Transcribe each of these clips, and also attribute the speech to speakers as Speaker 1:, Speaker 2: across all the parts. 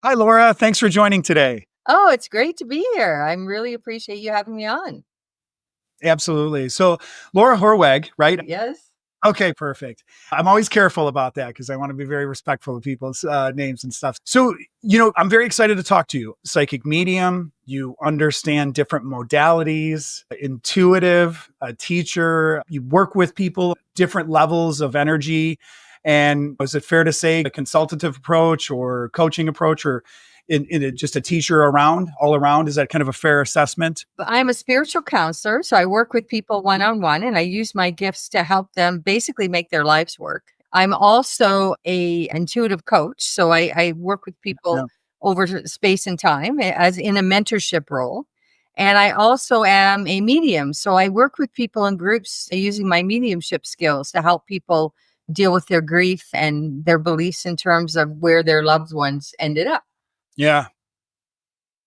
Speaker 1: Hi, Laura. Thanks for joining today.
Speaker 2: Oh, it's great to be here. I'm really appreciate you having me on.
Speaker 1: Absolutely. So, Laura Hoorweg, right?
Speaker 2: Yes.
Speaker 1: Okay, perfect. I'm always careful about that because I want to be very respectful of people's names and stuff. So, I'm very excited to talk to you. Psychic medium, you understand different modalities, intuitive, a teacher, you work with people, different levels of energy. And is it fair to say a consultative approach or coaching approach or just a teacher around, all around? Is that kind of a fair assessment?
Speaker 2: But I'm a spiritual counselor, so I work with people one on one and I use my gifts to help them basically make their lives work. I'm also a intuitive coach, so I work with people
Speaker 1: Yeah.
Speaker 2: over space and time as in a mentorship role. And I also am a medium, so I work with people in groups using my mediumship skills to help people deal with their grief and their beliefs in terms of where their loved ones ended up.
Speaker 1: Yeah.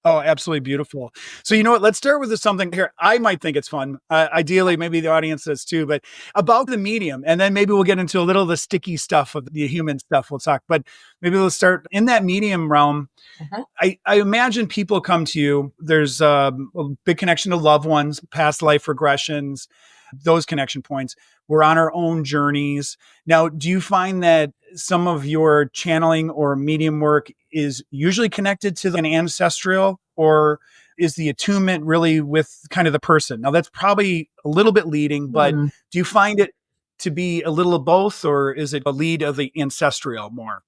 Speaker 1: Oh, absolutely beautiful. So, you know what? Let's start with something here. I might think it's fun. Ideally, maybe the audience does too, but about the medium. And then maybe we'll get into a little of the sticky stuff of the human stuff we'll talk. But maybe we'll start in that medium realm.
Speaker 2: Uh-huh.
Speaker 1: I imagine people come to you. There's a big connection to loved ones, past life regressions, those connection points. We're on our own journeys. Now, do you find that some of your channeling or medium work is usually connected to an ancestral, or is the attunement really with kind of the person? Now, that's probably a little bit leading, but
Speaker 2: Hmm.
Speaker 1: do you find it to be a little of both, or is it a lead of the ancestral more?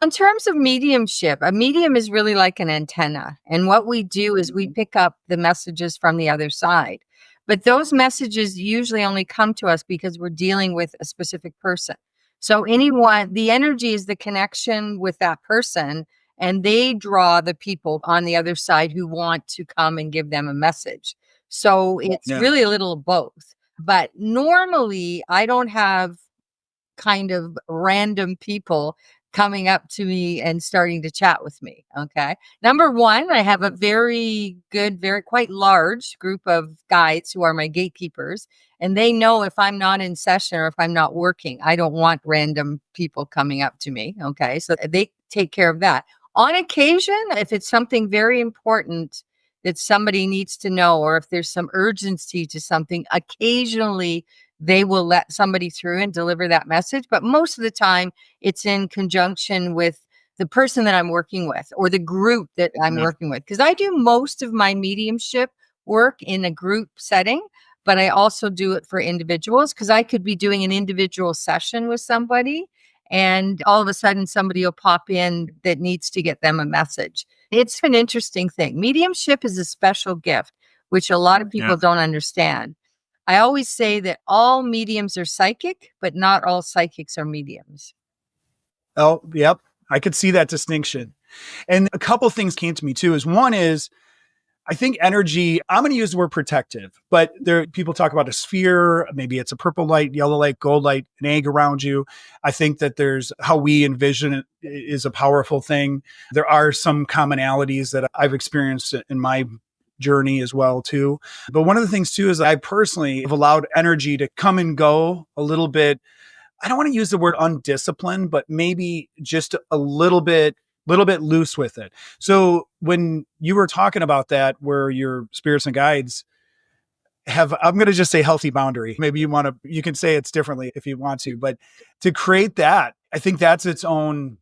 Speaker 2: In terms of mediumship, a medium is really like an antenna. And what we do is we pick up the messages from the other side. But those messages usually only come to us because we're dealing with a specific person. So, anyone, the energy is the connection with that person, and they draw the people on the other side who want to come and give them a message. So, it's
Speaker 1: Yeah.
Speaker 2: really a little of both. But normally, I don't have kind of random people coming up to me and starting to chat with me. Okay. Number one, I have a very good, very quite large group of guides who are my gatekeepers. And they know if I'm not in session or if I'm not working, I don't want random people coming up to me. Okay. So they take care of that. On occasion, if it's something very important that somebody needs to know, or if there's some urgency to something, occasionally they will let somebody through and deliver that message. But most of the time, it's in conjunction with the person that I'm working with or the group that I'm
Speaker 1: Yeah.
Speaker 2: working with. Because I do most of my mediumship work in a group setting, but I also do it for individuals because I could be doing an individual session with somebody. And all of a sudden, somebody will pop in that needs to get them a message. It's an interesting thing. Mediumship is a special gift, which a lot of
Speaker 1: Yeah.
Speaker 2: people don't understand. I always say that all mediums are psychic, but not all psychics are mediums.
Speaker 1: Oh, yep. I could see that distinction. And a couple things came to me too. Is one is I think energy, I'm going to use the word protective, but there people talk about a sphere, maybe it's a purple light, yellow light, gold light, an egg around you. I think that there's how we envision it is a powerful thing. There are some commonalities that I've experienced in my journey as well too. But one of the things too is I personally have allowed energy to come and go a little bit. I don't want to use the word undisciplined, but maybe just a little bit loose with it. So when you were talking about that, where your spirits and guides have, I'm going to just say healthy boundary. Maybe you can say it's differently if you want to, but to create that, I think that's its own.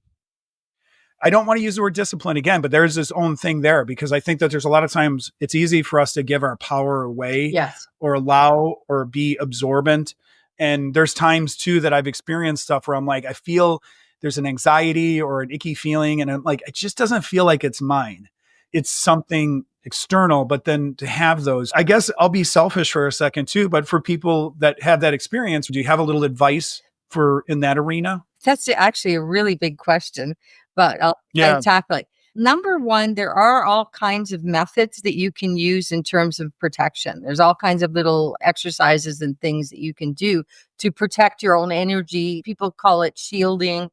Speaker 1: I don't want to use the word discipline again, but there's this own thing there because I think that there's a lot of times it's easy for us to give our power away
Speaker 2: Yes.
Speaker 1: or allow or be absorbent. And there's times too that I've experienced stuff where I'm like, I feel there's an anxiety or an icky feeling. And I'm like, it just doesn't feel like it's mine. It's something external. But then to have those, I guess I'll be selfish for a second too. But for people that have that experience, do you have a little advice for in that arena?
Speaker 2: That's actually a really big question, but I'll try to
Speaker 1: Yeah.
Speaker 2: tackle it. Number one, there are all kinds of methods that you can use in terms of protection. There's all kinds of little exercises and things that you can do to protect your own energy. People call it shielding.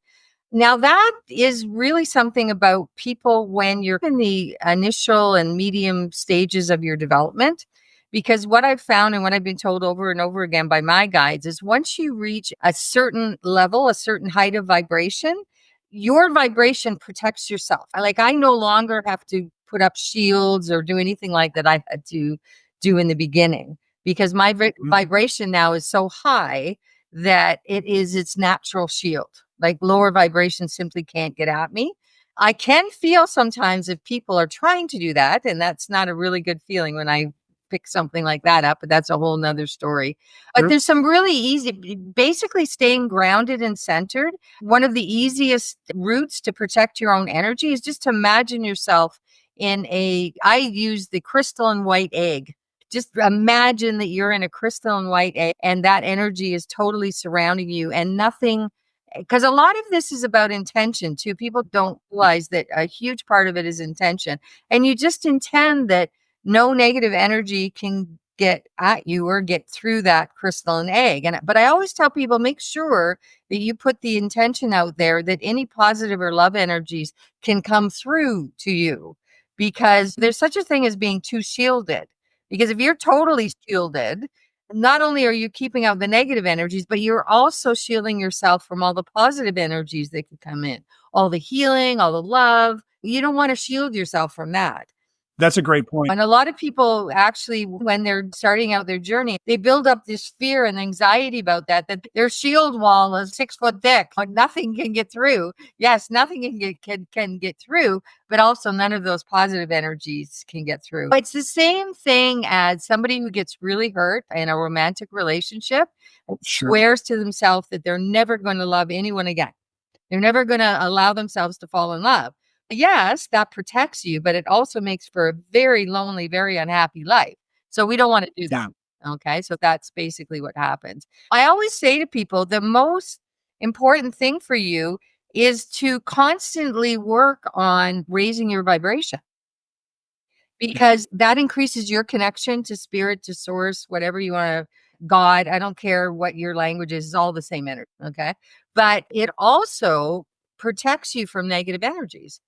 Speaker 2: Now, that is really something about people when you're in the initial and medium stages of your development. Because what I've found and what I've been told over and over again by my guides is once you reach a certain level, a certain height of vibration, your vibration protects yourself. I no longer have to put up shields or do anything like that I had to do in the beginning, because my vibration now is so high that it is its natural shield. Like lower vibrations simply can't get at me. I can feel sometimes if people are trying to do that, and that's not a really good feeling when I pick something like that up, but that's a whole nother story. But there's some really easy, basically staying grounded and centered. One of the easiest routes to protect your own energy is just to imagine yourself I use the crystalline white egg. Just imagine that you're in a crystalline white egg and that energy is totally surrounding you and nothing, because a lot of this is about intention too. People don't realize that a huge part of it is intention. And you just intend that no negative energy can get at you or get through that crystalline egg. But I always tell people, make sure that you put the intention out there that any positive or love energies can come through to you, because there's such a thing as being too shielded. Because if you're totally shielded, not only are you keeping out the negative energies, but you're also shielding yourself from all the positive energies that could come in, all the healing, all the love. You don't want to shield yourself from that.
Speaker 1: That's a great point.
Speaker 2: And a lot of people actually, when they're starting out their journey, they build up this fear and anxiety about that their shield wall is 6 foot thick, like nothing can get through. Yes, nothing can get through, but also none of those positive energies can get through. It's the same thing as somebody who gets really hurt in a romantic relationship and swears to themselves that they're never going to love anyone again. They're never going to allow themselves to fall in love. Yes, that protects you, but it also makes for a very lonely, very unhappy life. So we don't want to do that. Okay. So that's basically what happens. I always say to people, the most important thing for you is to constantly work on raising your vibration, because that increases your connection to spirit, to source, whatever you want to, God. I don't care what your language is, it's all the same energy. Okay. But it also protects you from negative energies.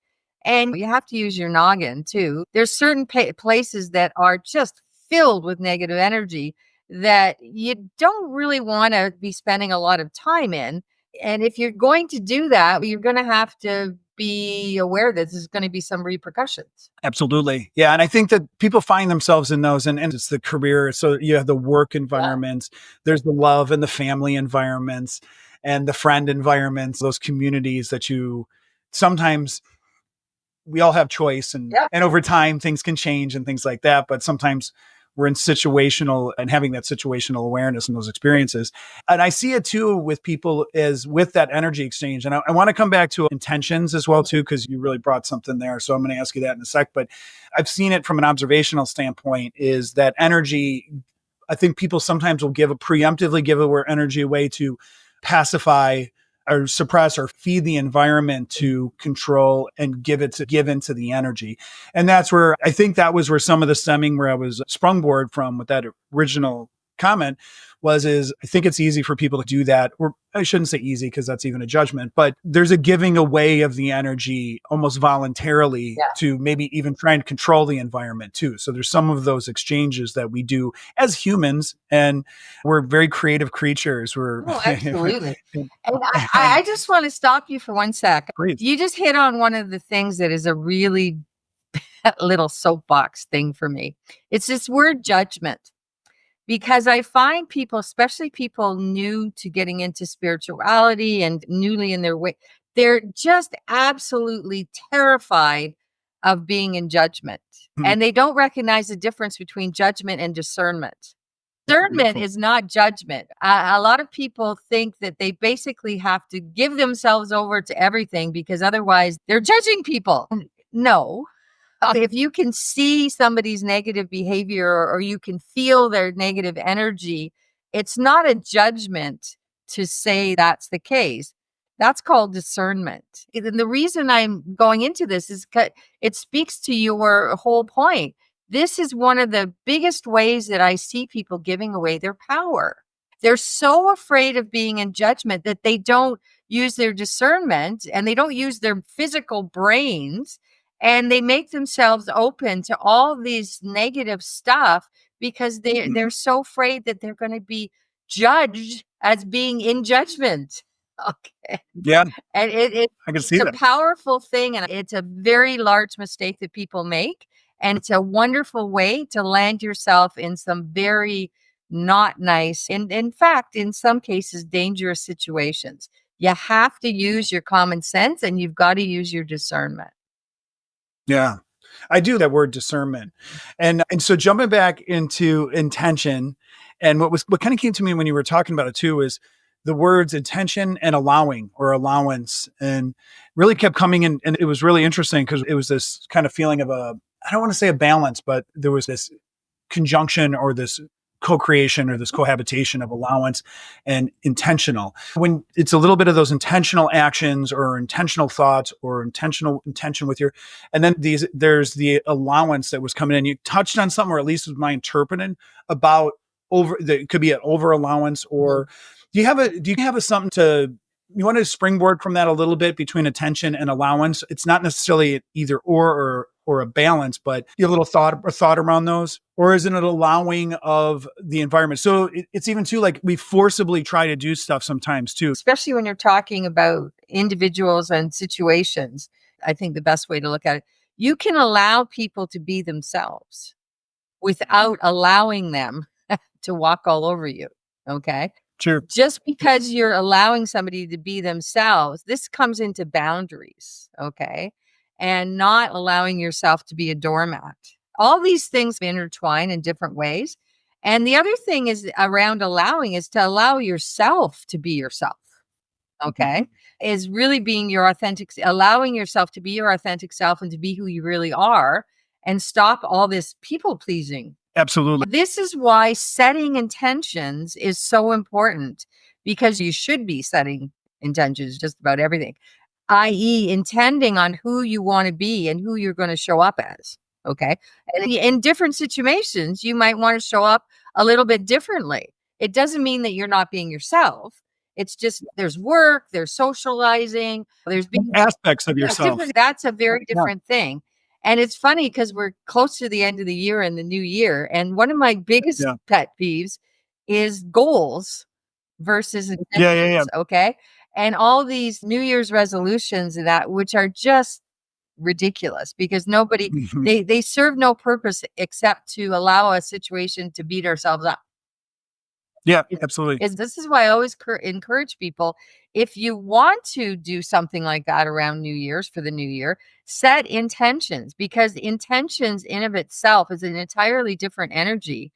Speaker 2: And you have to use your noggin too. There's certain places that are just filled with negative energy that you don't really want to be spending a lot of time in. And if you're going to do that, you're going to have to be aware that there's going to be some repercussions.
Speaker 1: Absolutely. Yeah. And I think that people find themselves in those, and it's the career. So you have the work environments, there's the love and the family environments and the friend environments, those communities that you sometimes, we all have choice, and over time things can change and things like that. But sometimes we're in situational and having that situational awareness and those experiences. And I see it too with people is with that energy exchange. And I want to come back to intentions as well too, because you really brought something there. So I'm going to ask you that in a sec, but I've seen it from an observational standpoint is that energy. I think people sometimes will preemptively give their energy away to pacify or suppress or feed the environment to control and give into the energy. And that's where I think that was where some of the stemming where I was sprungboard from with that original comment is I think it's easy for people to do that. Or I shouldn't say easy because that's even a judgment, but there's a giving away of the energy almost voluntarily to maybe even try and control the environment too. So there's some of those exchanges that we do as humans, and we're very creative creatures.
Speaker 2: Absolutely. And I just want to stop you for 1 sec.
Speaker 1: Please.
Speaker 2: You just hit on one of the things that is a really little soapbox thing for me. It's this word judgment. Because I find people, especially people new to getting into spirituality and newly in their way, they're just absolutely terrified of being in judgment. And they don't recognize the difference between judgment and discernment. Discernment is not judgment. A lot of people think that they basically have to give themselves over to everything because otherwise they're judging people. No. If you can see somebody's negative behavior or you can feel their negative energy, it's not a judgment to say that's the case. That's called discernment. And the reason I'm going into this is because it speaks to your whole point. This is one of the biggest ways that I see people giving away their power. They're so afraid of being in judgment that they don't use their discernment and they don't use their physical brains. And they make themselves open to all these negative stuff because they're so afraid that they're going to be judged as being in judgment. Okay.
Speaker 1: Yeah,
Speaker 2: And
Speaker 1: I can see
Speaker 2: it's a
Speaker 1: that.
Speaker 2: powerful thing, and it's a very large mistake that people make, and it's a wonderful way to land yourself in some very not nice, and in fact, in some cases, dangerous situations. You have to use your common sense, and you've got to use your discernment.
Speaker 1: Yeah. I do that word discernment. And so jumping back into intention, and what kind of came to me when you were talking about it too is the words intention and allowing or allowance, and really kept coming in. And it was really interesting because it was this kind of feeling of I don't want to say a balance, but there was this conjunction or this co-creation or this cohabitation of allowance and intentional. When it's a little bit of those intentional actions or intentional thoughts or intentional intention with your, and then there's the allowance that was coming in. You touched on something, or at least was my interpreting about over, that it could be an over allowance, or do you have a something to, you want to springboard from that a little bit between attention and allowance? It's not necessarily either or a balance, but you have a little thought around those, or is it an allowing of the environment? So it's even too like we forcibly try to do stuff sometimes too.
Speaker 2: Especially when you're talking about individuals and situations. I think the best way to look at it, you can allow people to be themselves without allowing them to walk all over you. Okay.
Speaker 1: Sure.
Speaker 2: Just because you're allowing somebody to be themselves, this comes into boundaries, okay? And not allowing yourself to be a doormat. All these things intertwine in different ways. And the other thing is around allowing is to allow yourself to be yourself, okay? Is really being your authentic, allowing yourself to be your authentic self and to be who you really are, and stop all this people pleasing.
Speaker 1: Absolutely.
Speaker 2: This is why setting intentions is so important, because you should be setting intentions just about everything, i.e., intending on who you want to be and who you're going to show up as. Okay. And in different situations, you might want to show up a little bit differently. It doesn't mean that you're not being yourself. It's just there's work, there's socializing, there's being
Speaker 1: Aspects of yourself.
Speaker 2: different. That's a very
Speaker 1: Yeah.
Speaker 2: different thing. And it's funny because we're close to the end of the year and the new year. And one of my biggest
Speaker 1: Yeah.
Speaker 2: pet peeves is goals versus
Speaker 1: Yeah. Yeah.
Speaker 2: intentions. Okay. And all these New Year's resolutions and that, which are just ridiculous because nobody,
Speaker 1: Mhm.
Speaker 2: they serve no purpose except to allow a situation to beat ourselves up.
Speaker 1: Yeah. Absolutely.
Speaker 2: This is why I always encourage people, if you want to do something like that around New Year's for the new year, set intentions, because intentions in of itself is an entirely different energy,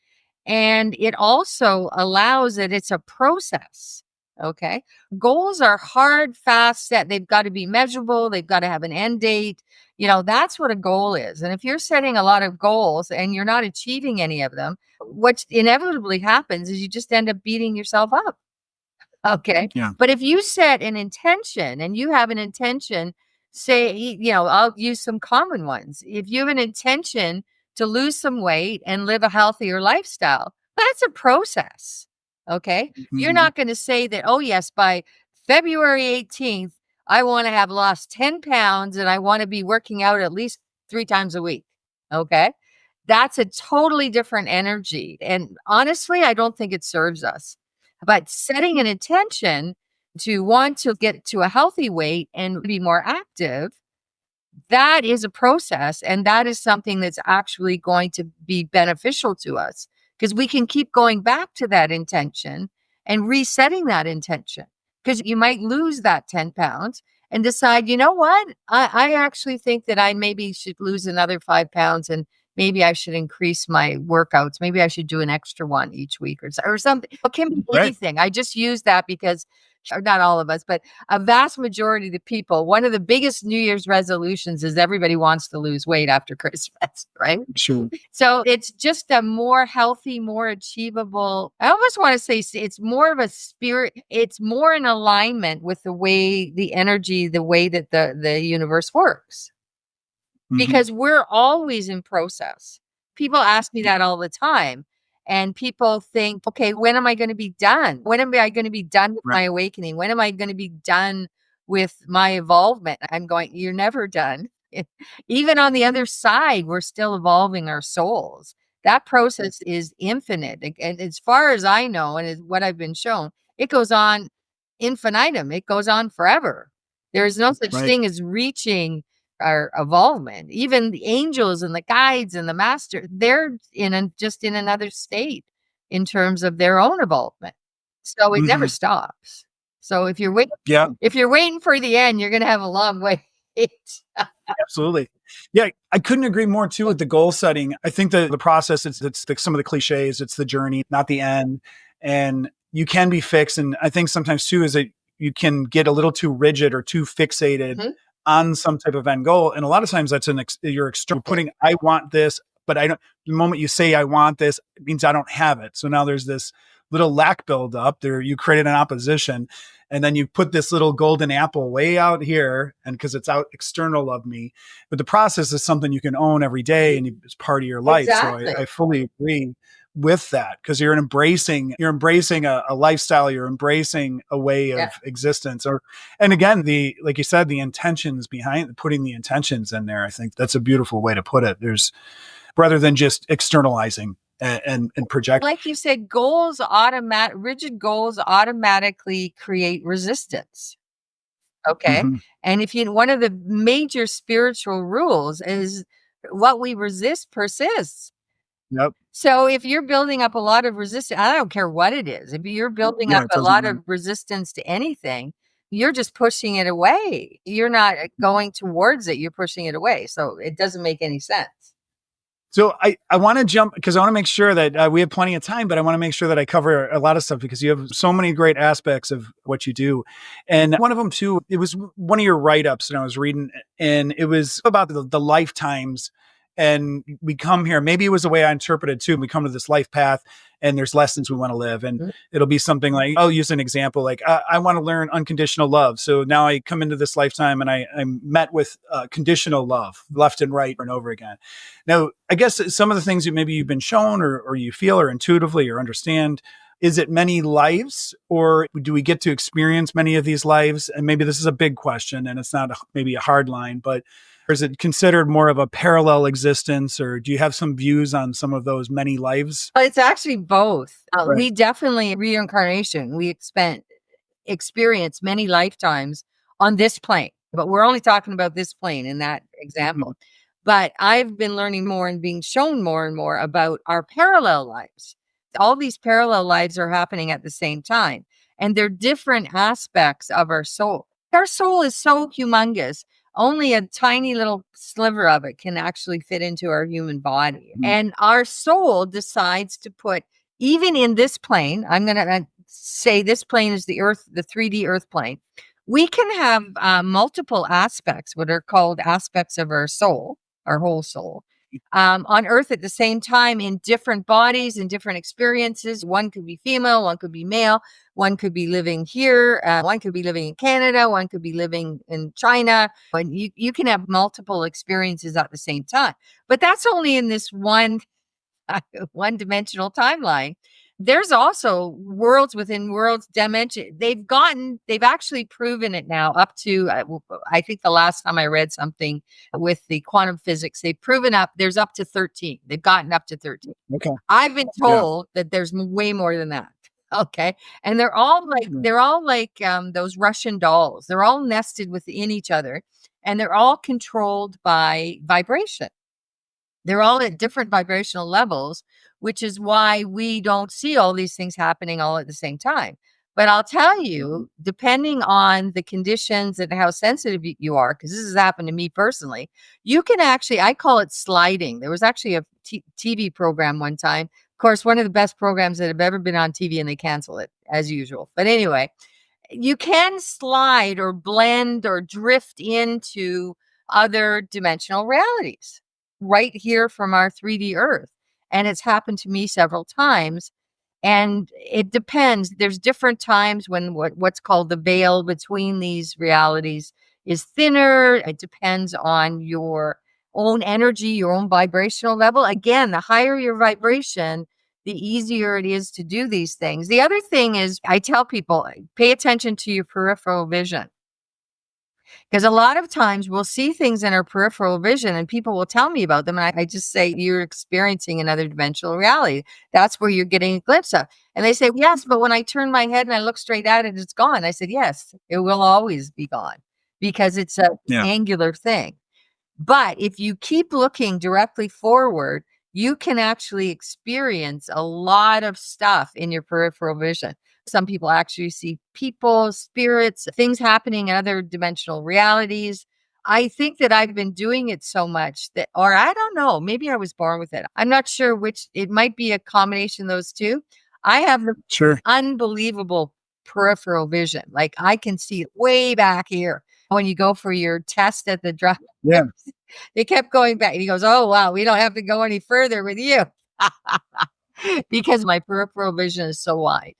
Speaker 2: and it also allows that it's a process. Okay. Goals are hard, fast set. They've got to be measurable. They've got to have an end date. That's what a goal is. And if you're setting a lot of goals and you're not achieving any of them, what inevitably happens is you just end up beating yourself up. Okay.
Speaker 1: Yeah.
Speaker 2: But if you set an intention and you have an intention, say, I'll use some common ones. If you have an intention to lose some weight and live a healthier lifestyle, that's a process. Okay. You're
Speaker 1: Mhm.
Speaker 2: not going to say that, oh, yes, by February 18th, I want to have lost 10 pounds and I want to be working out at least 3 times a week. Okay. That's a totally different energy. And honestly, I don't think it serves us. But setting an intention to want to get to a healthy weight and be more active, that is a process. And that is something that's actually going to be beneficial to us, because we can keep going back to that intention and resetting that intention. Because you might lose that 10 pounds and decide, you know what? I actually think that I maybe should lose another 5 pounds, and maybe I should increase my workouts. Maybe I should do an extra one each week, or something. It can be
Speaker 1: Right.
Speaker 2: anything. I just use that because, or not all of us, but a vast majority of the people, one of the biggest New Year's resolutions is everybody wants to lose weight after Christmas, right?
Speaker 1: Sure.
Speaker 2: So it's just a more healthy, more achievable. I almost want to say it's more of a spirit. It's more in alignment with the way the energy, the way that the universe works,
Speaker 1: Mhm.
Speaker 2: because we're always in process. People ask me that all the time. And people think, okay, when am I going to be done? When am I going to be done with
Speaker 1: Right.
Speaker 2: my awakening? When am I going to be done with my evolvement? I'm going, you're never done. Even on the other side, we're still evolving our souls. That process is infinite. And as far as I know, and as what I've been shown, it goes on infinitum. It goes on forever. There is no such
Speaker 1: Right.
Speaker 2: thing as reaching our evolvement. Even the angels and the guides and the master, they're just in another state in terms of their own evolvement. So it never
Speaker 1: Hmm.
Speaker 2: stops. So
Speaker 1: Yeah.
Speaker 2: if you're waiting for the end, you're going to have a long wait.
Speaker 1: Absolutely. Yeah, I couldn't agree more too with the goal setting. I think the process, it's like some of the cliches, it's the journey, not the end. And you can be fixed. And I think sometimes too is that you can get a little too rigid or too fixated
Speaker 2: Mhm.
Speaker 1: on some type of end goal. And a lot of times that's you're external putting, I want this, but I don't, the moment you say I want this, it means I don't have it. So now there's this little lack build up there. You created an opposition. And then you put this little golden apple way out here, and because it's out external of me, but the process is something you can own every day, and it's part of your life. So
Speaker 2: Exactly.
Speaker 1: I fully agree with that, because you're embracing a lifestyle, you're embracing a way of
Speaker 2: Yeah.
Speaker 1: existence. Or, and again, the like you said, the intentions behind putting the intentions in there. I think that's a beautiful way to put it. There's rather than just externalizing and project.
Speaker 2: Like you said, rigid goals automatically create resistance. Okay.
Speaker 1: Mhm.
Speaker 2: And one of the major spiritual rules is what we resist persists.
Speaker 1: Yep.
Speaker 2: So if you're building up a lot of resistance, I don't care what it is. If you're building
Speaker 1: Yeah,
Speaker 2: up
Speaker 1: it
Speaker 2: a
Speaker 1: doesn't
Speaker 2: lot
Speaker 1: matter.
Speaker 2: of resistance to anything, you're just pushing it away. You're not going towards it. You're pushing it away. So it doesn't make any sense.
Speaker 1: So I want to jump because I want to make sure that we have plenty of time, but I want to make sure that I cover a lot of stuff because you have so many great aspects of what you do. And one of them too, it was one of your write-ups and I was reading, and it was about the lifetimes. And we come here, maybe it was the way I interpreted too. We come to this life path and there's lessons we want to live. And
Speaker 2: Mhm.
Speaker 1: it'll be something like, I'll use an example, like I want to learn unconditional love. So now I come into this lifetime and I'm met with conditional love left and right and over again. Now, I guess some of the things that maybe you've been shown or you feel or intuitively or understand, is it many lives or do we get to experience many of these lives? And maybe this is a big question and it's not maybe a hard line, but or is it considered more of a parallel existence, or do you have some views on some of those many lives?
Speaker 2: It's actually both.
Speaker 1: Right.
Speaker 2: We definitely reincarnation. We experience many lifetimes on this plane, but we're only talking about this plane in that example. But I've been learning more and being shown more and more about our parallel lives. All these parallel lives are happening at the same time, and they're different aspects of our soul. Our soul is so humongous. Only a tiny little sliver of it can actually fit into our human body.
Speaker 1: Mhm.
Speaker 2: And our soul decides to put, even in this plane, I'm going to say this plane is the earth, the 3D earth plane. We can have multiple aspects, what are called aspects of our soul, our whole soul, on earth at the same time in different bodies and different experiences. One could be female, one could be male, one could be living here, one could be living in Canada, one could be living in China. And you can have multiple experiences at the same time. But that's only in this one dimensional timeline. There's also worlds within worlds dimension. They've actually proven it now up to, I think the last time I read something with the quantum physics, they've proven there's up to 13. They've gotten up to 13.
Speaker 1: Okay.
Speaker 2: I've been
Speaker 1: Yeah.
Speaker 2: told that there's way more than that. Okay. And they're all like those Russian dolls. They're all nested within each other and they're all controlled by vibration. They're all at different vibrational levels, which is why we don't see all these things happening all at the same time. But I'll tell you, depending on the conditions and how sensitive you are, because this has happened to me personally, you can actually, I call it sliding. There was actually a TV program one time. Of course, one of the best programs that have ever been on TV, and they cancel it as usual. But anyway, you can slide or blend or drift into other dimensional realities right here from our 3D earth. And it's happened to me several times. And it depends. There's different times when what's called the veil between these realities is thinner. It depends on your own energy, your own vibrational level. Again, the higher your vibration, the easier it is to do these things. The other thing is, I tell people, pay attention to your peripheral vision. Because a lot of times we'll see things in our peripheral vision and people will tell me about them. And I just say, you're experiencing another dimensional reality. That's where you're getting a glimpse of. And they say, yes, but when I turn my head and I look straight at it, it's gone. I said, yes, it will always be gone because it's an
Speaker 1: Yeah.
Speaker 2: angular thing. But if you keep looking directly forward, you can actually experience a lot of stuff in your peripheral vision. Some people actually see people, spirits, things happening in other dimensional realities. I think that I've been doing it so much that, or I don't know, maybe I was born with it. I'm not sure which, it might be a combination of those two. I have the
Speaker 1: Sure.
Speaker 2: unbelievable peripheral vision. Like I can see way back here. When you go for your test at the drug,
Speaker 1: Yeah.
Speaker 2: they kept going back. And he goes, oh, wow, we don't have to go any further with you because my peripheral vision is so wide.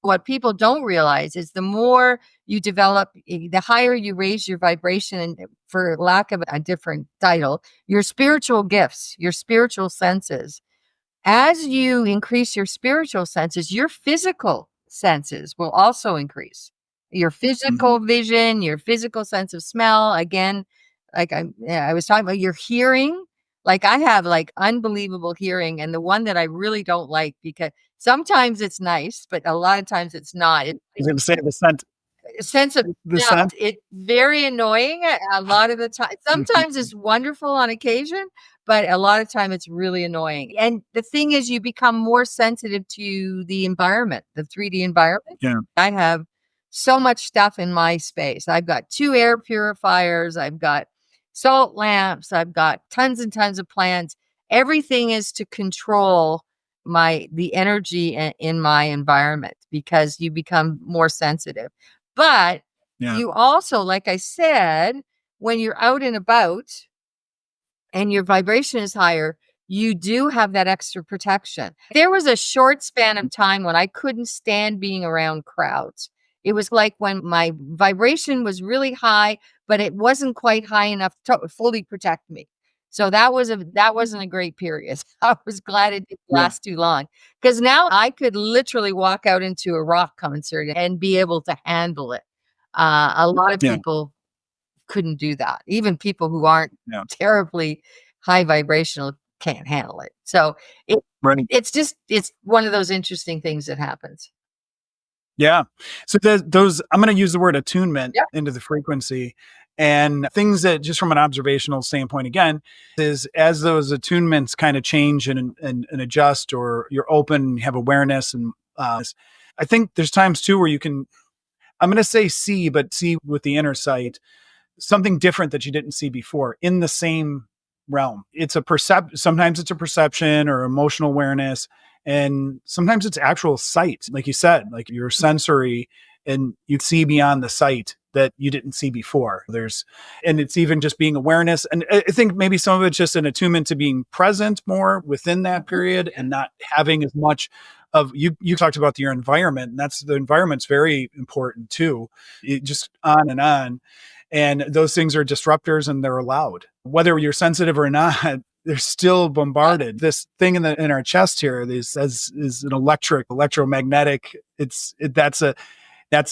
Speaker 2: What people don't realize is the more you develop, the higher you raise your vibration, and for lack of a different title, your spiritual gifts, your spiritual senses. As you increase your spiritual senses, your physical senses will also increase. Your physical vision, your physical sense of smell. Again, like I was talking about your hearing. Like I have like unbelievable hearing, and the one that I really don't like because sometimes it's nice, but a lot of times it's not.
Speaker 1: I was going to say the scent.
Speaker 2: A sense of
Speaker 1: The
Speaker 2: smell.
Speaker 1: scent.
Speaker 2: It's very annoying a lot of the time. Sometimes it's wonderful on occasion, but a lot of time it's really annoying. And the thing is, you become more sensitive to the environment, the 3D environment.
Speaker 1: Yeah.
Speaker 2: I have so much stuff in my space. I've got 2 air purifiers. I've got salt lamps. I've got tons and tons of plants. Everything is to control the energy in my environment because you become more sensitive. But
Speaker 1: Yeah.
Speaker 2: you also, like I said, when you're out and about and your vibration is higher, you do have that extra protection. There was a short span of time when I couldn't stand being around crowds. It was like when my vibration was really high, but it wasn't quite high enough to fully protect me. So that wasn't a great period. I was glad it didn't
Speaker 1: Yeah.
Speaker 2: last too long because now I could literally walk out into a rock concert and be able to handle it. A lot of
Speaker 1: Yeah.
Speaker 2: people couldn't do that. Even people who aren't
Speaker 1: Yeah.
Speaker 2: terribly high vibrational can't handle it. So
Speaker 1: Right.
Speaker 2: it's one of those interesting things that happens.
Speaker 1: Yeah. So those, I'm going to use the word attunement
Speaker 2: Yep.
Speaker 1: into the frequency, and things that just from an observational standpoint, again, is as those attunements kind of change and adjust, or you're open, you have awareness. And I think there's times too where you can, I'm going to say see, but see with the inner sight, something different that you didn't see before in the same realm. It's sometimes it's a perception or emotional awareness, and sometimes it's actual sight, like you said, like your sensory, and you see beyond the sight that you didn't see before. And it's even just being awareness. And I think maybe some of it's just an attunement to being present more within that period and not having as much of you talked about your environment, and the environment's very important too. Just on and on. And those things are disruptors and they're allowed. Whether you're sensitive or not, they're still bombarded. This thing in our chest here is an electromagnetic. That's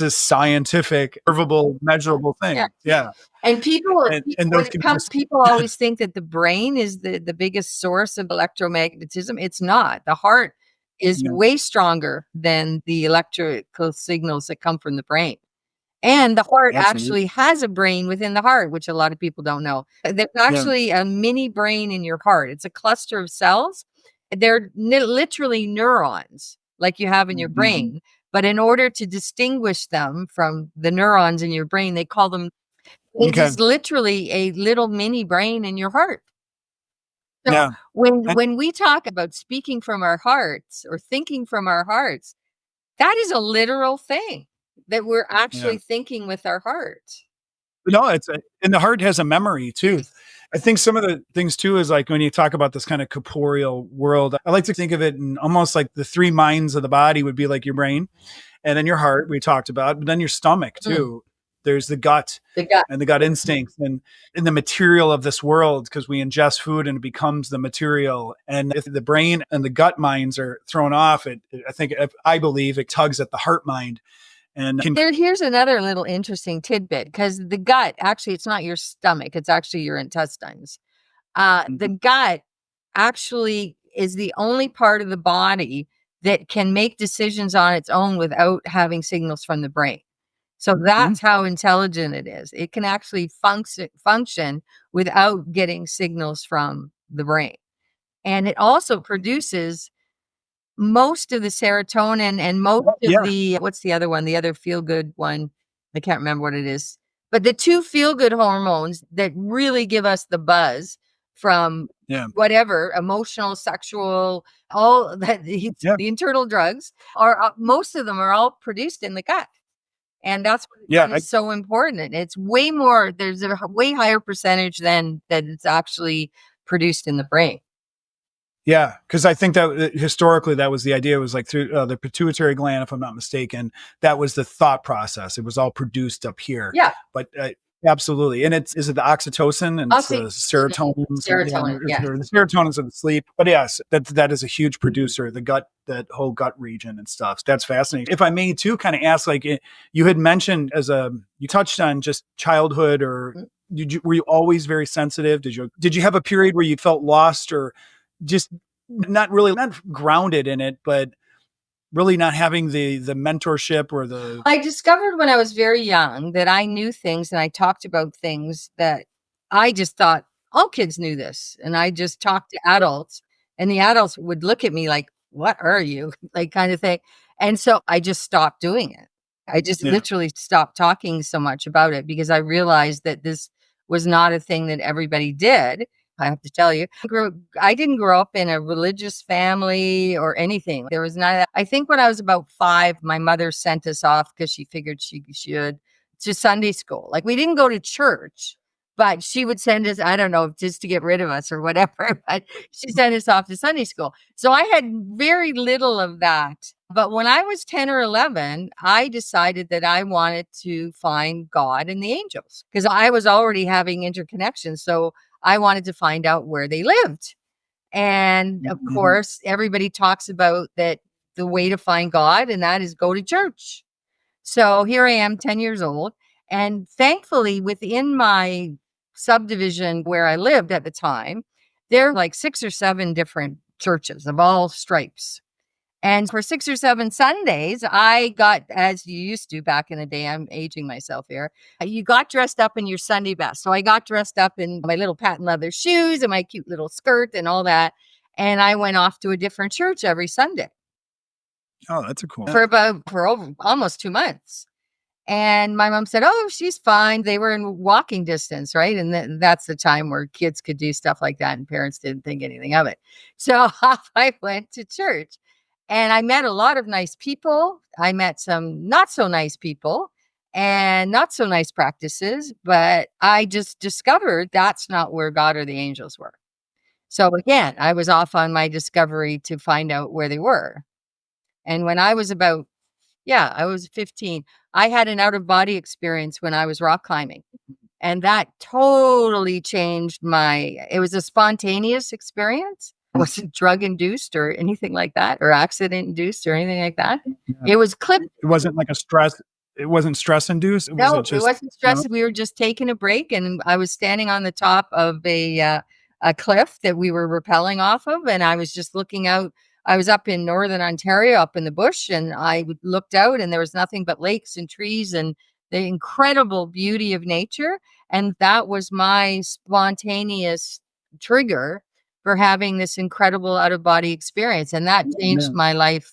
Speaker 1: a scientific, observable, measurable thing. Yeah.
Speaker 2: And people,
Speaker 1: And
Speaker 2: when
Speaker 1: those
Speaker 2: it
Speaker 1: can
Speaker 2: comes,
Speaker 1: just,
Speaker 2: people always think that the brain is the biggest source of electromagnetism. It's not. The heart is way stronger than the electrical signals that come from the brain. And the heart actually has a brain within the heart, which a lot of people don't know. There's actually a mini brain in your heart. It's a cluster of cells. They're literally neurons like you have in your brain. But in order to distinguish them from the neurons in your brain, they call them, it is literally a little mini brain in your heart. So when we talk about speaking from our hearts or thinking from our hearts, that is a literal thing that we're actually thinking with our heart.
Speaker 1: No, and the heart has a memory too.
Speaker 2: Yes.
Speaker 1: I think some of the things too is like when you talk about this kind of corporeal world, I like to think of it in almost like the 3 minds of the body would be like your brain, and then your heart we talked about, but then your stomach too. There's the gut and the gut instincts and in the material of this world, because we ingest food and it becomes the material. And if the brain and the gut minds are thrown off, I believe it tugs at the heart mind. And
Speaker 2: here's another little interesting tidbit, because the gut, actually, it's not your stomach, it's actually your intestines. The gut actually is the only part of the body that can make decisions on its own without having signals from the brain. So that's how intelligent it is. It can actually function without getting signals from the brain. And it also produces most of the serotonin and most of the, what's the other one? The other feel good one. I can't remember what it is. But the two feel good hormones that really give us the buzz from whatever, emotional, sexual, all that, the internal drugs are, most of them are all produced in the gut. And that's what is so important. It's way more, there's a way higher percentage than that it's actually produced in the brain.
Speaker 1: Yeah, because I think that historically that was the idea. It was like through the pituitary gland, if I'm not mistaken. That was the thought process. It was all produced up here.
Speaker 2: Yeah,
Speaker 1: but absolutely. And is it the oxytocin and it's the serotonin?
Speaker 2: Serotonin,
Speaker 1: or the serotonins of the sleep. But yes, that is a huge producer. The gut, that whole gut region and stuff. So that's fascinating. If I may too, kind of ask, like you had mentioned you touched on just childhood, or were you always very sensitive? Did you have a period where you felt lost, or just not grounded in it, but really not having the mentorship or the...
Speaker 2: I discovered when I was very young that I knew things, and I talked about things that I just thought all kids knew this. And I just talked to adults, and the adults would look at me like, what are you? Like, kind of thing. And so I just stopped doing it. I just literally stopped talking so much about it, because I realized that this was not a thing that everybody did. I have to tell you, I didn't grow up in a religious family or anything. There was none of that. I think when I was about 5, my mother sent us off because she figured she should, to Sunday school. Like, we didn't go to church, but she would send us, I don't know, just to get rid of us or whatever, but she sent us off to Sunday school. So I had very little of that. But when I was 10 or 11, I decided that I wanted to find God and the angels, because I was already having interconnections. So I wanted to find out where they lived. And of course, everybody talks about that the way to find God, and that is go to church. So here I am, 10 years old. And thankfully, within my subdivision where I lived at the time, there are like 6 or 7 different churches of all stripes. And for 6 or 7 Sundays, I got, as you used to back in the day, I'm aging myself here, you got dressed up in your Sunday best. So I got dressed up in my little patent leather shoes and my cute little skirt and all that. And I went off to a different church every Sunday.
Speaker 1: Oh, that's a cool.
Speaker 2: For over almost 2 months. And my mom said, oh, she's fine. They were in walking distance, right? And that's the time where kids could do stuff like that and parents didn't think anything of it. So off I went to church. And I met a lot of nice people. I met some not so nice people and not so nice practices, but I just discovered that's not where God or the angels were. So again, I was off on my discovery to find out where they were. And when I was I was 15, I had an out of body experience when I was rock climbing. And that totally changed it was a spontaneous experience. It wasn't drug induced or anything like that, or accident induced or anything like that. It was clipped.
Speaker 1: It wasn't like it wasn't stress induced.
Speaker 2: It wasn't stress. No? We were just taking a break, and I was standing on the top of a cliff that we were rappelling off of. And I was just looking out. I was up in Northern Ontario, up in the bush, and I looked out and there was nothing but lakes and trees and the incredible beauty of nature. And that was my spontaneous trigger for having this incredible out of body experience. And that changed my life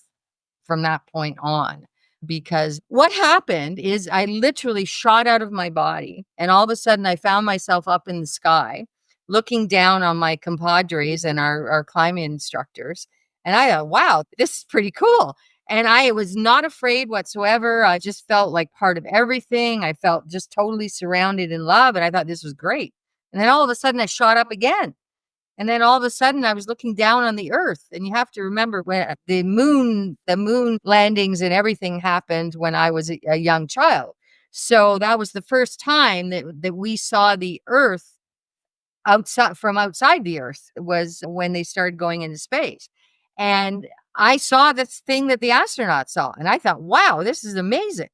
Speaker 2: from that point on, because what happened is I literally shot out of my body, and all of a sudden I found myself up in the sky looking down on my compadres and our climbing instructors. And I thought, wow, this is pretty cool. And I was not afraid whatsoever. I just felt like part of everything. I felt just totally surrounded in love. And I thought this was great. And then all of a sudden I shot up again. And then all of a sudden I was looking down on the earth. And you have to remember when the moon landings and everything happened when I was a young child. So that was the first time that we saw the earth outside the earth, was when they started going into space. And I saw this thing that the astronauts saw. And I thought, wow, this is amazing.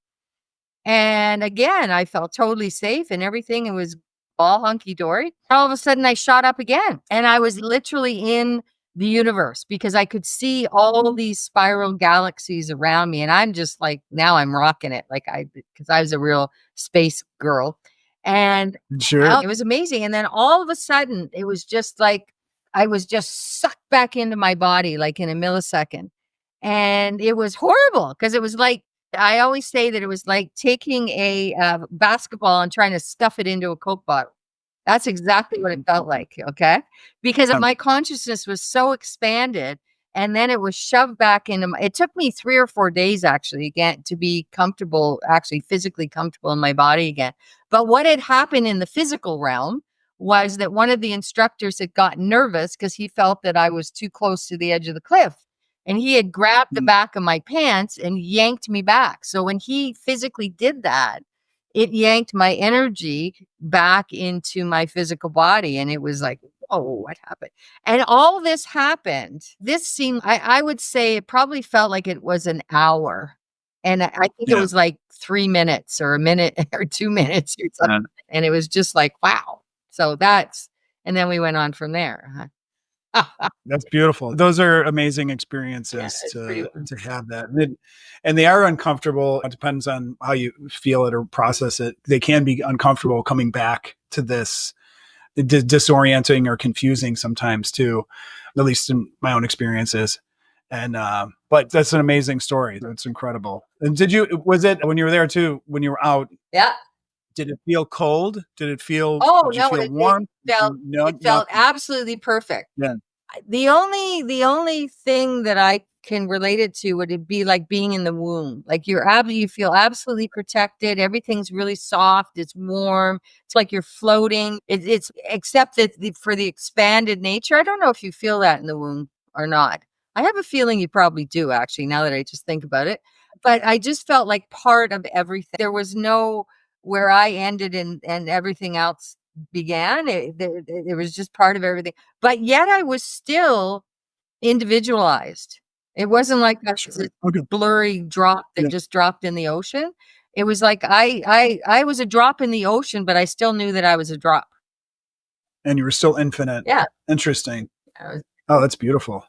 Speaker 2: And again, I felt totally safe and everything. It was all hunky dory. All of a sudden, I shot up again. And I was literally in the universe because I could see all these spiral galaxies around me. And I'm just like, now I'm rocking it. Because I was a real space girl. And
Speaker 1: Sure.
Speaker 2: it was amazing. And then all of a sudden, it was just like I was just sucked back into my body like in a millisecond. And it was horrible because it was like, I always say that it was like taking a basketball and trying to stuff it into a Coke bottle. That's exactly what it felt like. Okay. Because
Speaker 1: Um,
Speaker 2: my consciousness was so expanded. And then it was shoved back into it took me 3 or 4 days actually again to be comfortable, actually physically comfortable in my body again. But what had happened in the physical realm was that one of the instructors had gotten nervous because he felt that I was too close to the edge of the cliff. And he had grabbed the
Speaker 1: mm,
Speaker 2: back of my pants and yanked me back. So when he physically did that, it yanked my energy back into my physical body. And it was like, oh, what happened? And all this happened. This seemed, I would say it probably felt like it was an hour. And I think it
Speaker 1: yeah.
Speaker 2: was like 3 minutes or a minute or 2 minutes or something.
Speaker 1: And
Speaker 2: And it was just like, wow. And then we went on from there.
Speaker 1: that's beautiful. Those are amazing
Speaker 2: Yeah,
Speaker 1: experiences
Speaker 2: it's pretty.
Speaker 1: to have that. And they are uncomfortable. It depends on how you feel it or process it. They can be uncomfortable coming back to this disorienting or confusing sometimes too, at least in my own experiences. And but that's an amazing story. That's incredible. And was it when you were there too, when you were out,
Speaker 2: Yeah.
Speaker 1: did it feel cold?
Speaker 2: Oh,
Speaker 1: Did you
Speaker 2: no,
Speaker 1: feel warm?
Speaker 2: it
Speaker 1: No,
Speaker 2: felt
Speaker 1: nothing.
Speaker 2: absolutely perfect.
Speaker 1: Yeah.
Speaker 2: The only thing that I can relate it to would it be like being in the womb. Like you feel absolutely protected. Everything's really soft. It's warm. It's like you're floating. It's except that for the expanded nature. I don't know if you feel that in the womb or not. I have a feeling you probably do actually, now that I just think about it. But I just felt like part of everything. There was no where I ended and everything else began. It was just part of everything. But yet I was still individualized. It wasn't like
Speaker 1: Sure.
Speaker 2: a
Speaker 1: Okay.
Speaker 2: blurry drop that
Speaker 1: Yeah.
Speaker 2: just dropped in the ocean. It was like I was a drop in the ocean, but I still knew that I was a drop.
Speaker 1: And you were still infinite.
Speaker 2: Yeah.
Speaker 1: Interesting.
Speaker 2: I was-
Speaker 1: Oh, that's beautiful.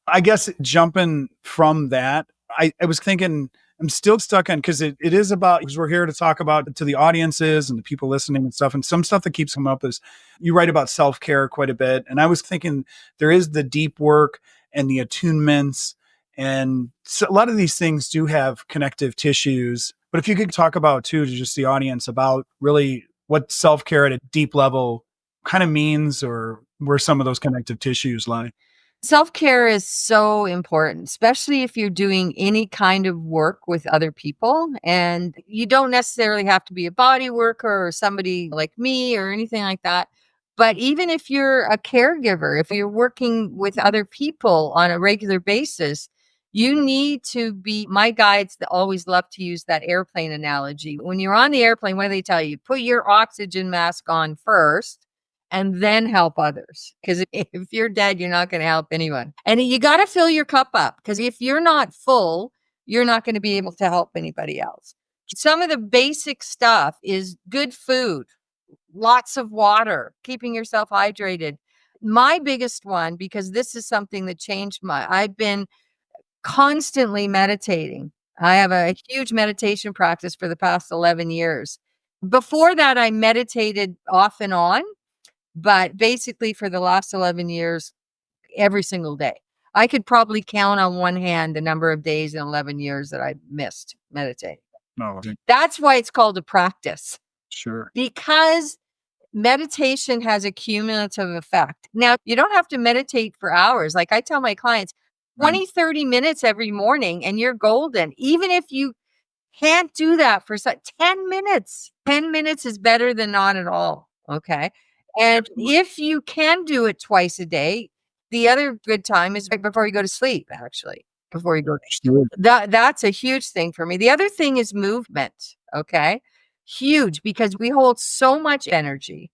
Speaker 1: I guess jumping from that, I was thinking I'm still stuck on because it is about because we're here to talk about to the audiences and the people listening and stuff. And some stuff that keeps coming up is you write about self-care quite a bit. And I was thinking there is the deep work and the attunements. And so a lot of these things do have connective tissues. But if you could talk about too to just the audience about really what self-care at a deep level kind of means or where some of those connective tissues lie.
Speaker 2: Self-care is so important, especially if you're doing any kind of work with other people. And you don't necessarily have to be a body worker or somebody like me or anything like that. But even if you're a caregiver, if you're working with other people on a regular basis, you need to be. My guides that always love to use that airplane analogy. When you're on the airplane, what do they tell you? Put your oxygen mask on first and then help others. Because if you're dead, you're not going to help anyone. And you got to fill your cup up because if you're not full, you're not going to be able to help anybody else. Some of the basic stuff is good food, lots of water, keeping yourself hydrated. My biggest one, because this is something that changed I've been constantly meditating. I have a huge meditation practice for the past 11 years. Before that, I meditated off and on, but basically for the last 11 years, every single day. I could probably count on one hand the number of days in 11 years that I missed meditating.
Speaker 1: No,
Speaker 2: That's why it's called a practice,
Speaker 1: sure.
Speaker 2: because meditation has a cumulative effect. Now, you don't have to meditate for hours. Like I tell my clients,
Speaker 1: Right.
Speaker 2: 20, 30 minutes every morning and you're golden. Even if you can't do that for 10 minutes. 10 minutes is better than not at all. Okay. And
Speaker 1: Absolutely.
Speaker 2: if you can do it twice a day, the other good time is right before you go to sleep, actually, before you go.
Speaker 1: Sure.
Speaker 2: That's a huge thing for me. The other thing is movement. Okay. Huge because we hold so much energy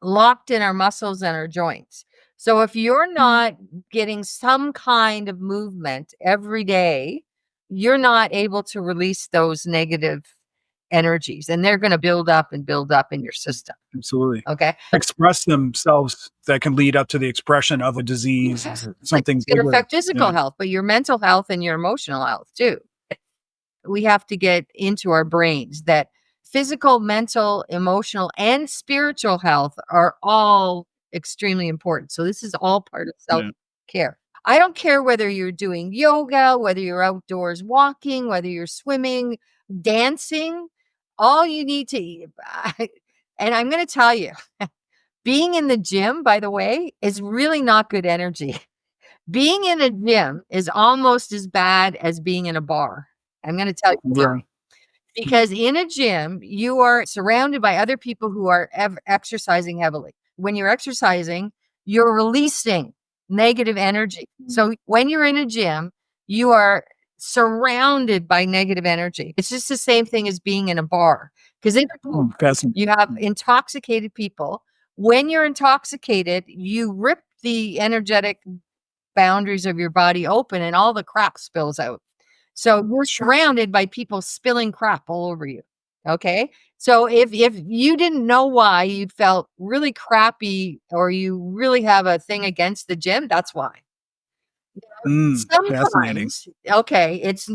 Speaker 2: locked in our muscles and our joints. So if you're not getting some kind of movement every day, you're not able to release those negative energies, and they're going to build up and build up in your system.
Speaker 1: Absolutely.
Speaker 2: Okay.
Speaker 1: Express themselves that can lead up to the expression of a disease or something
Speaker 2: It's going to
Speaker 1: bigger.
Speaker 2: affect physical health, but your mental health and your emotional health too. We have to get into our brains that physical, mental, emotional, and spiritual health are all extremely important. So this is all part of self-care. I don't care whether you're doing yoga, whether you're outdoors walking, whether you're swimming, dancing, all you need to and I'm going to tell you, being in the gym, by the way, is really not good energy. Being in a gym is almost as bad as being in a bar. I'm going to tell you why. Because in a gym, you are surrounded by other people who are exercising heavily. When you're exercising, you're releasing negative energy. So when you're in a gym, you are surrounded by negative energy. It's just the same thing as being in a bar. Because you have intoxicated people. When you're intoxicated, you rip the energetic boundaries of your body open and all the crap spills out. So you're surrounded by people spilling crap all over you. Okay. So if you didn't know why you felt really crappy or you really have a thing against the gym, that's why.
Speaker 1: Fascinating.
Speaker 2: Sometimes, okay, it's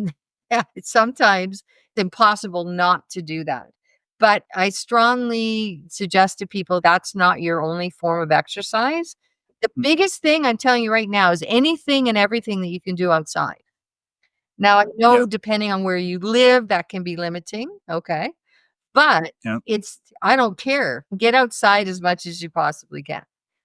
Speaker 2: sometimes impossible not to do that. But I strongly suggest to people that's not your only form of exercise. The biggest thing I'm telling you right now is anything and everything that you can do outside. Now, I know depending on where you live, that can be limiting, okay? But I don't care. Get outside as much as you possibly can.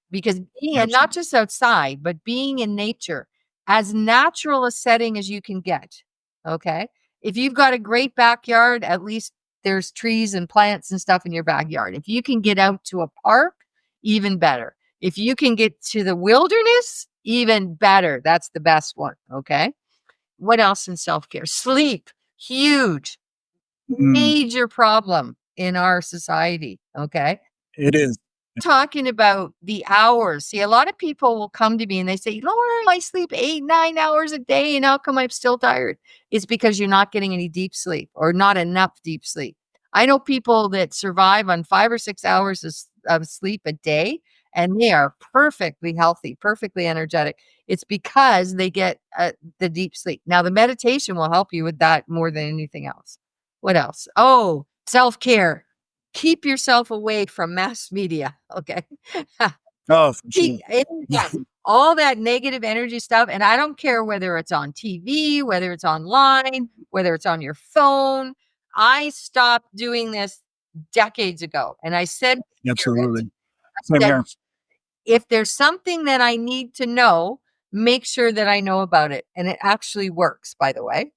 Speaker 2: Because and not just outside, but being in nature, as natural a setting as you can get, okay? If you've got a great backyard, at least there's trees and plants and stuff in your backyard. If you can get out to a park, even better. If you can get to the wilderness, even better. That's the best one, okay? What else in self-care? Sleep, huge, major problem in our society, okay?
Speaker 1: It is.
Speaker 2: Talking about the hours. See, a lot of people will come to me and they say, Laura, I sleep 8, 9 hours a day, and how come I'm still tired? It's because you're not getting any deep sleep or not enough deep sleep. I know people that survive on 5 or 6 hours of sleep a day, and they are perfectly healthy, perfectly energetic. It's because they get the deep sleep. Now, the meditation will help you with that more than anything else. What else? Oh, self-care. Keep yourself away from mass media, okay?
Speaker 1: Oh, for sure.
Speaker 2: All that negative energy stuff, and I don't care whether it's on TV, whether it's online, whether it's on your phone. I stopped doing this decades ago, and I said,
Speaker 1: Absolutely. Same here.
Speaker 2: if there's something that I need to know, make sure that I know about it, and it actually works, by the way.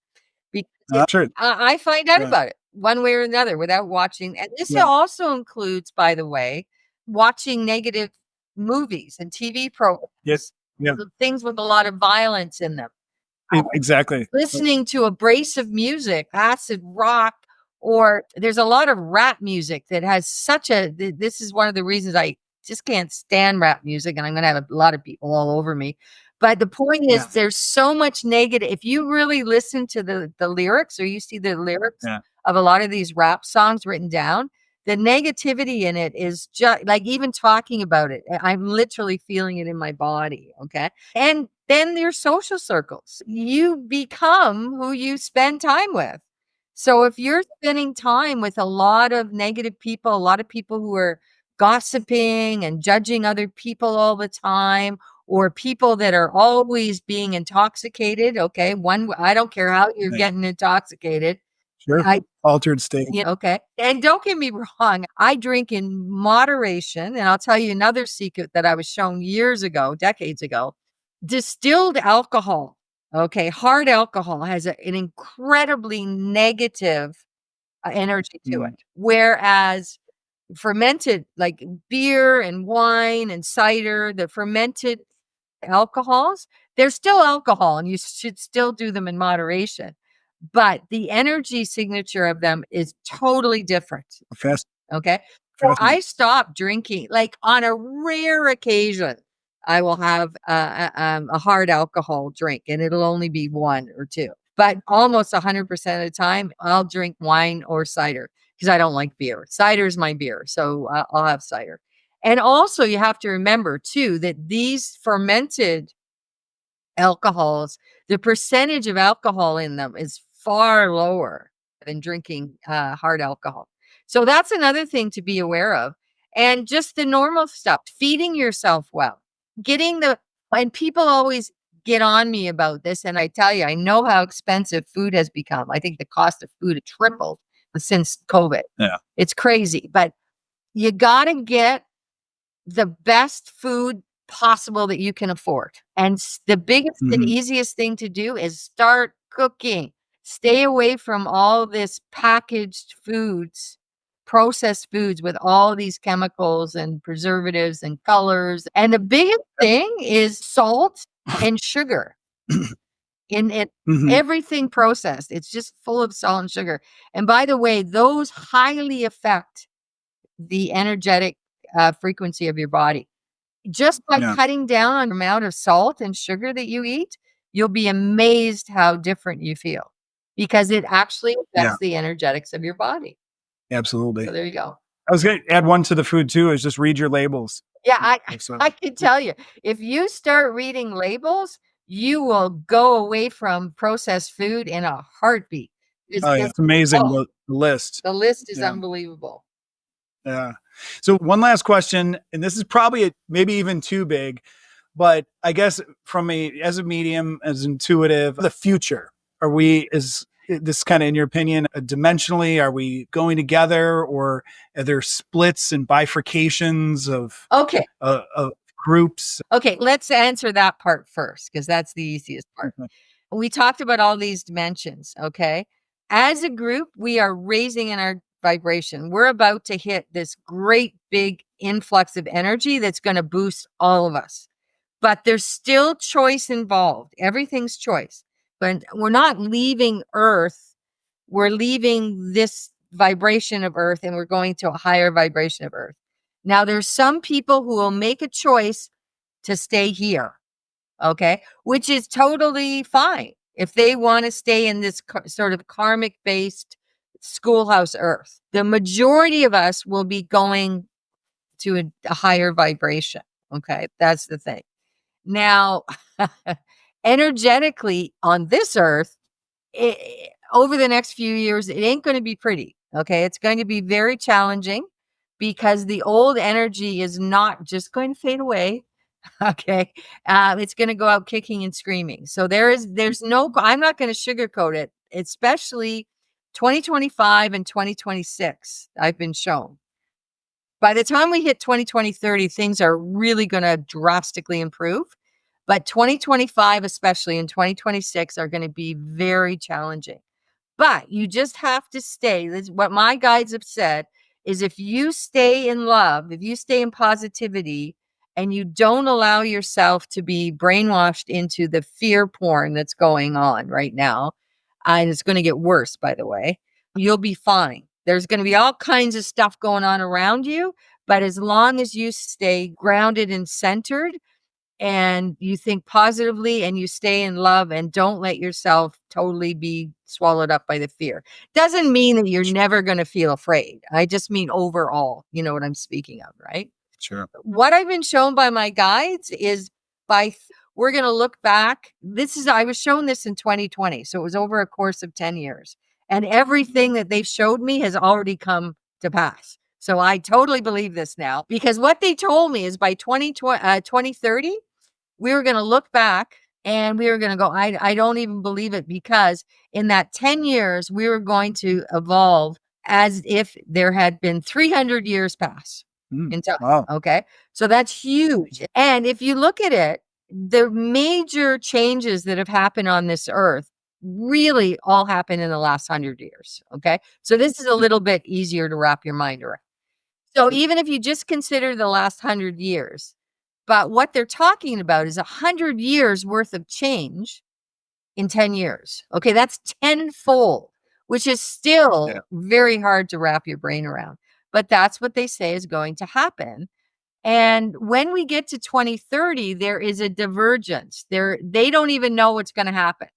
Speaker 2: Because I find out about it one way or another without watching. And this also includes, by the way, watching negative movies and TV programs.
Speaker 1: Yes. Yeah.
Speaker 2: Things with a lot of violence in them.
Speaker 1: Exactly.
Speaker 2: Listening to abrasive music, acid rock, or there's a lot of rap music that has such a, this is one of the reasons I just can't stand rap music, and I'm going to have a lot of people all over me. But the point is, there's so much negative. If you really listen to the lyrics, or you see the lyrics of a lot of these rap songs written down, the negativity in it is just like, even talking about it, I'm literally feeling it in my body. Okay. And then your social circles, you become who you spend time with. So if you're spending time with a lot of negative people, a lot of people who are gossiping and judging other people all the time, or people that are always being intoxicated. Okay. I don't care how you're getting intoxicated.
Speaker 1: Sure. Altered state.
Speaker 2: Okay. And don't get me wrong. I drink in moderation. And I'll tell you another secret that I was shown years ago, decades ago. Distilled alcohol, okay, hard alcohol has an incredibly negative energy to it. Whereas fermented, like beer and wine and cider, the fermented alcohols, they're still alcohol and you should still do them in moderation. But the energy signature of them is totally different. Okay. So I stopped drinking, like on a rare occasion. I will have a hard alcohol drink, and it'll only be 1 or 2. But almost 100% of the time, I'll drink wine or cider because I don't like beer. Cider is my beer, so I'll have cider. And also, you have to remember too that these fermented alcohols, the percentage of alcohol in them is far lower than drinking hard alcohol. So that's another thing to be aware of. And just the normal stuff, feeding yourself well, and people always get on me about this. And I tell you, I know how expensive food has become. I think the cost of food has tripled since COVID.
Speaker 1: Yeah.
Speaker 2: It's crazy, but you got to get the best food possible that you can afford. And the biggest and easiest thing to do is start cooking. Stay away from all this packaged foods, processed foods with all these chemicals and preservatives and colors. And the biggest thing is salt and sugar in it. Everything processed, it's just full of salt and sugar. And by the way, those highly affect the energetic frequency of your body. Just by cutting down on the amount of salt and sugar that you eat, you'll be amazed how different you feel because it actually affects the energetics of your body.
Speaker 1: Absolutely.
Speaker 2: So there you go.
Speaker 1: I was going to add one to the food too, is just read your labels.
Speaker 2: Yeah, I can tell you, if you start reading labels, you will go away from processed food in a heartbeat.
Speaker 1: It's amazing, the list.
Speaker 2: The list is unbelievable.
Speaker 1: Yeah. So one last question, and this is probably maybe even too big, but I guess as a medium, as intuitive, the future, is this kind of, in your opinion, dimensionally, are we going together, or are there splits and bifurcations of groups?
Speaker 2: Okay, let's answer that part first because that's the easiest part. We talked about all these dimensions, okay? As a group, we are raising in our vibration. We're about to hit this great big influx of energy that's going to boost all of us. But there's still choice involved. Everything's choice. But we're not leaving Earth. We're leaving this vibration of Earth and we're going to a higher vibration of Earth. Now, there's some people who will make a choice to stay here, okay, which is totally fine if they want to stay in this sort of karmic-based schoolhouse Earth. The majority of us will be going to a higher vibration, okay? That's the thing. Now, energetically on this Earth, over the next few years, it ain't going to be pretty, okay? It's going to be very challenging because the old energy is not just going to fade away. Okay. It's going to go out kicking and screaming. So I'm not going to sugarcoat it, especially 2025 and 2026. I've been shown. By the time we hit 2030, things are really going to drastically improve. But 2025, especially, and 2026 are going to be very challenging. But you just have to stay. What my guides have said is if you stay in love, if you stay in positivity, and you don't allow yourself to be brainwashed into the fear porn that's going on right now, and it's going to get worse, by the way, you'll be fine. There's going to be all kinds of stuff going on around you, but as long as you stay grounded and centered, and you think positively and you stay in love and don't let yourself totally be swallowed up by the fear. Doesn't mean that you're never going to feel afraid. I just mean overall, you know what I'm speaking of, right?
Speaker 1: Sure.
Speaker 2: What I've been shown by my guides is we're going to look back. I was shown this in 2020. So it was over a course of 10 years. And everything that they've showed me has already come to pass. So I totally believe this now because what they told me is by 2030, we were going to look back and we were going to go, I don't even believe it because in that 10 years, we were going to evolve as if there had been 300 years pass in time.
Speaker 1: Wow.
Speaker 2: Okay. So that's huge. And if you look at it, the major changes that have happened on this earth really all happened in the last 100 years. Okay. So this is a little bit easier to wrap your mind around. So even if you just consider the last 100 years, but what they're talking about is 100 years worth of change in 10 years. Okay. That's tenfold, which is still very hard to wrap your brain around. But that's what they say is going to happen. And when we get to 2030, there is a divergence. They don't even know what's going to happen.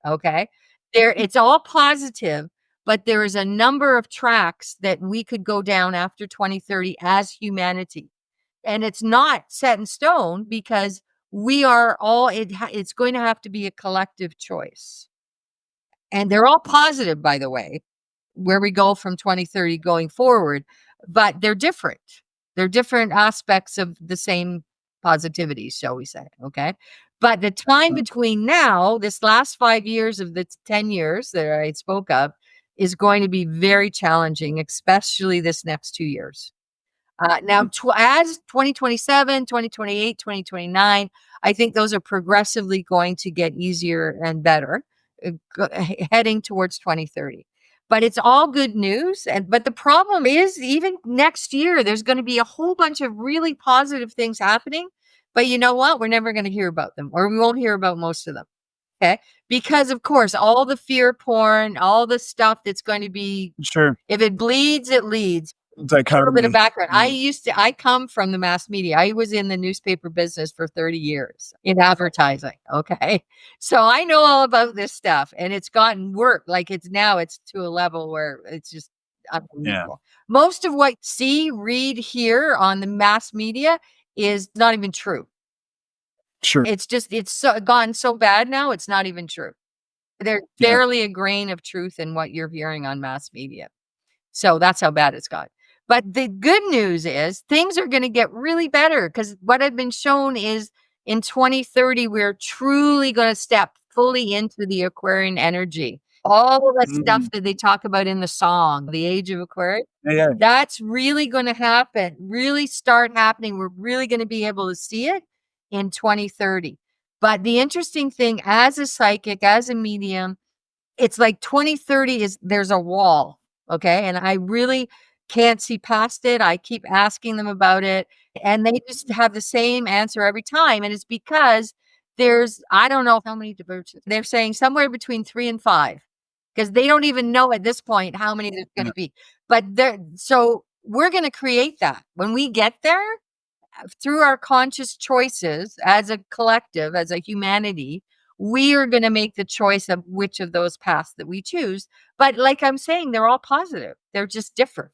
Speaker 2: Okay. It's all positive, but there is a number of tracks that we could go down after 2030 as humanity. And it's not set in stone because we are all, it's going to have to be a collective choice. And they're all positive, by the way, where we go from 2030 going forward, but they're different. They're different aspects of the same positivity, shall we say. Okay. But the time between now, this last 5 years of the 10 years that I spoke of, is going to be very challenging, especially this next 2 years. Now, as 2027, 2028, 2029, I think those are progressively going to get easier and better, heading towards 2030. But it's all good news. But the problem is, even next year, there's going to be a whole bunch of really positive things happening. But you know what? We're never going to hear about them, or we won't hear about most of them. Okay. Because, of course, all the fear porn, all the stuff that's going to be,
Speaker 1: Sure.
Speaker 2: if it bleeds, it leads. A little bit
Speaker 1: Dichotomy.
Speaker 2: of background. I come from the mass media. I was in the newspaper business for 30 years in advertising. Okay. So I know all about this stuff, and it's gotten work. Like it's to a level where it's just unbelievable. Most of what you see, read, hear on the mass media is not even true.
Speaker 1: Sure.
Speaker 2: It's gone so bad now, it's not even true. There's barely a grain of truth in what you're hearing on mass media. So that's how bad it's got. But the good news is things are going to get really better, because what I've been shown is in 2030, we're truly going to step fully into the Aquarian energy. All of the stuff that they talk about in the song, The Age of Aquarius, that's really going to happen, really start happening. We're really going to be able to see it in 2030. But the interesting thing, as a psychic, as a medium, it's like 2030 there's a wall. Okay. And I really can't see past it. I keep asking them about it, and they just have the same answer every time. And it's because I don't know how many divergences. They're saying somewhere between 3 and 5, because they don't even know at this point how many there's going to be. But so we're going to create that when we get there through our conscious choices as a collective, as a humanity. We are going to make the choice of which of those paths that we choose. But like I'm saying, they're all positive. They're just different.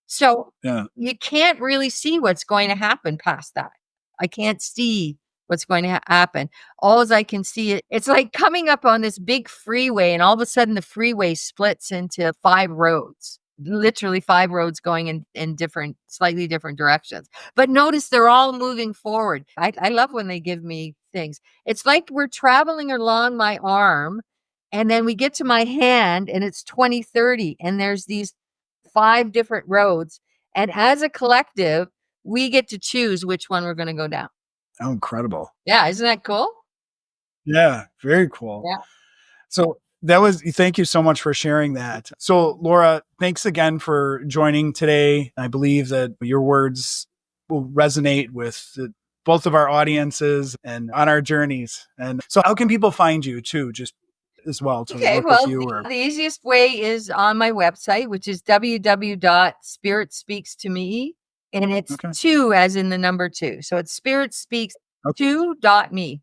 Speaker 2: So you can't really see what's going to happen past that. I can't see what's going to happen. All as I can see, it's like coming up on this big freeway, and all of a sudden the freeway splits into 5 roads. Literally 5 roads going in different, slightly different directions. But notice they're all moving forward. I love when they give me things. It's like we're traveling along my arm, and then we get to my hand, and it's 2030, and there's these 5 different roads. And as a collective, we get to choose which one we're going to go down.
Speaker 1: Oh, incredible.
Speaker 2: Yeah. Isn't that cool?
Speaker 1: Yeah. Very cool.
Speaker 2: Yeah.
Speaker 1: So thank you so much for sharing that. So Laura, thanks again for joining today. I believe that your words will resonate with both of our audiences and on our journeys. And so how can people find you too, just as well, to work with you?
Speaker 2: The easiest way is on my website, which is www.spiritspeaksto.me. And it's 2 as in the number 2. So it's spiritspeaks2.me.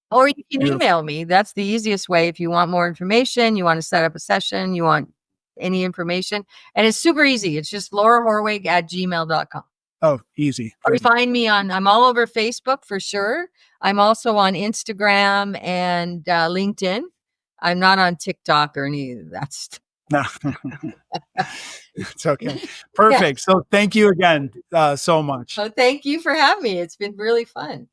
Speaker 2: Or you can email me. That's the easiest way. If you want more information, you want to set up a session, you want any information. And it's super easy. It's just laurahorweg@gmail.com.
Speaker 1: Oh, easy.
Speaker 2: Or find me I'm all over Facebook for sure. I'm also on Instagram and LinkedIn. I'm not on TikTok or any of that stuff.
Speaker 1: No, it's okay. Perfect. So thank you again so much.
Speaker 2: Oh, thank you for having me. It's been really fun.